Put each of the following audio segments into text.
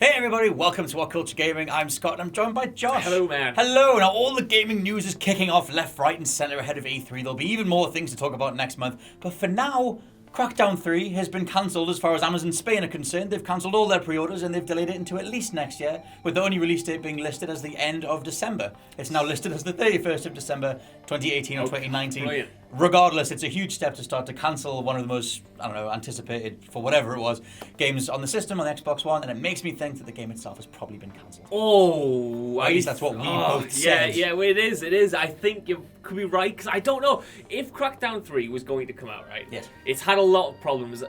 Hey everybody, welcome to What Culture Gaming. I'm Scott and I'm joined by Josh. Hello, man. Hello. Now all the gaming news is kicking off left, right and centre ahead of E3. There'll be even more things to talk about next month. But for now, Crackdown 3 has been cancelled as far as Amazon Spain are concerned. They've cancelled all their pre-orders and they've delayed it into at least next year, with the only release date being listed as the end of December. It's now listed as the 31st of December 2018 or 2019. Brilliant. Regardless, it's a huge step to start to cancel one of the most, anticipated, for whatever it was, games on the system, on the Xbox One, and it makes me think that the game itself has probably been cancelled. Oh, at least that's what we both said. Yeah, well, it is. I think you could be right, because I don't know. If Crackdown 3 was going to come out, right? Yes. It's had a lot of problems.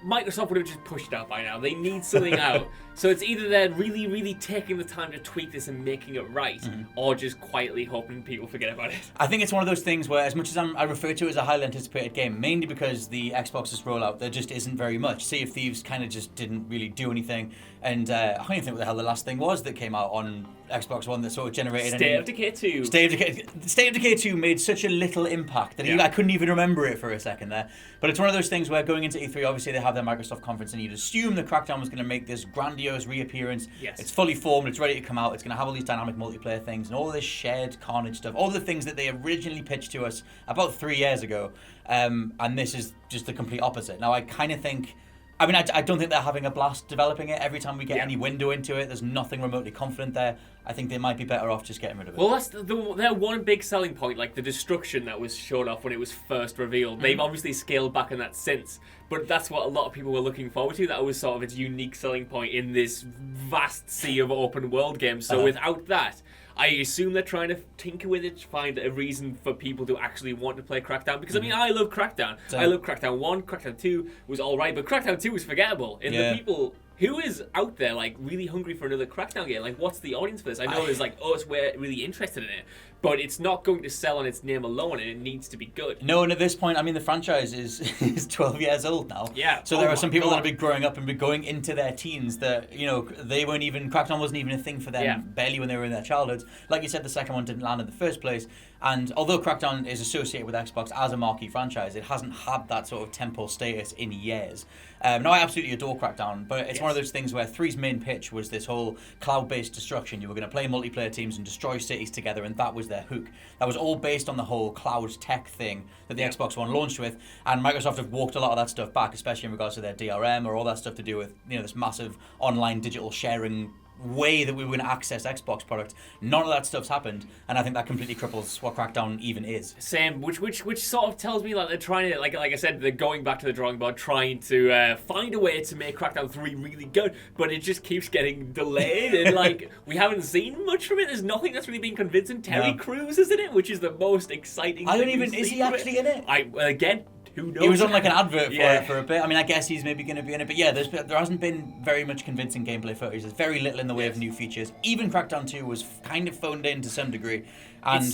Microsoft would have just pushed it out by now. They need something out. So it's either they're really, really taking the time to tweak this and making it right, or just quietly hoping people forget about it. I think it's one of those things where, as much as I refer to it as a highly anticipated game, mainly because the Xbox's rollout, there just isn't very much. Sea of Thieves kind of just didn't really do anything. And I don't even think what the hell the last thing was that came out on Xbox One that sort of generated State of Decay 2. State of Decay 2 made such a little impact that I couldn't even remember it for a second there. But it's one of those things where going into E3, obviously they have their Microsoft conference and you'd assume that Crackdown was going to make this grandiose reappearance. Yes. It's fully formed, it's ready to come out, it's going to have all these dynamic multiplayer things and all this shared carnage stuff, all the things that they originally pitched to us about 3 years ago. And this is just the complete opposite. Now I kind of think... I don't think they're having a blast developing it. Every time we get any window into it, there's nothing remotely confident there. I think they might be better off just getting rid of it. Well, that's their one big selling point, like the destruction that was shown off when it was first revealed. They've obviously scaled back on that since, but that's what a lot of people were looking forward to. That was sort of its unique selling point in this vast sea of open world games. So without that, I assume they're trying to tinker with it to find a reason for people to actually want to play Crackdown. Because, I love Crackdown. I love Crackdown 1. Crackdown 2 was alright, but Crackdown 2 was forgettable. And the people... Who is out there, really hungry for another Crackdown game? What's the audience for this? I know there's, we're really interested in it, but it's not going to sell on its name alone, and it needs to be good. No, and at this point, the franchise is 12 years old now. Yeah. So there are some people that have been growing up and been going into their teens that, they weren't even... Crackdown wasn't even a thing for them barely when they were in their childhoods. Like you said, the second one didn't land in the first place. And although Crackdown is associated with Xbox as a marquee franchise, it hasn't had that sort of temple status in years. Now, I absolutely adore Crackdown, but it's one of those things where 3's main pitch was this whole cloud-based destruction. You were going to play multiplayer teams and destroy cities together, and that was their hook. That was all based on the whole cloud tech thing that the Xbox One launched with, and Microsoft have walked a lot of that stuff back, especially in regards to their DRM or all that stuff to do with this massive online digital sharing way that we were going to access Xbox products. None of that stuff's happened, and I think that completely cripples what Crackdown even is. Same, which sort of tells me they're trying to, like I said, they're going back to the drawing board, trying to find a way to make Crackdown 3 really good, but it just keeps getting delayed, and we haven't seen much from it. There's nothing that's really been convincing. Terry Crews is in it, which is the most exciting thing. Is he actually in it? Again, who knows? He was on an advert for it for a bit. I guess he's maybe going to be in it. But yeah, there hasn't been very much convincing gameplay footage. There's very little in the way of new features. Even Crackdown 2 was kind of phoned in to some degree. And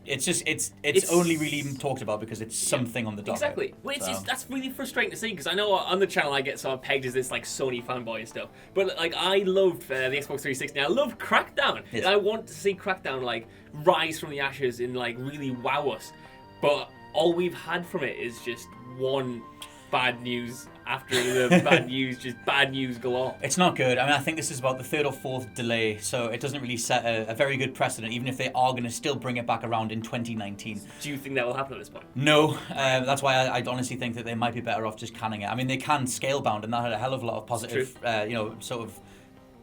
it's only really talked about because it's something on the docket. Exactly. Well, that's really frustrating to see, because I know on the channel I get sort of pegged as this Sony fanboy and stuff. But I loved the Xbox 360. I loved Crackdown. Yes. And I want to see Crackdown rise from the ashes and really wow us. But all we've had from it is just one bad news after the bad news, just bad news galore. It's not good. I think this is about the third or fourth delay, so it doesn't really set a very good precedent, even if they are going to still bring it back around in 2019. Do you think that will happen at this point? No. That's why I honestly think that they might be better off just canning it. They can Scalebound, and that had a hell of a lot of positive, sort of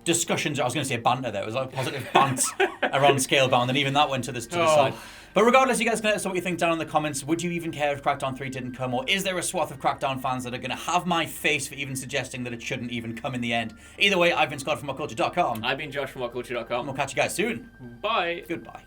discussions. I was going to say banter there. It was positive bants around Scalebound, and even that went to the side. But regardless, you guys can let us know what you think down in the comments. Would you even care if Crackdown 3 didn't come? Or is there a swath of Crackdown fans that are going to have my face for even suggesting that it shouldn't even come in the end? Either way, I've been Scott from WhatCulture.com. I've been Josh from WhatCulture.com. And we'll catch you guys soon. Bye. Goodbye.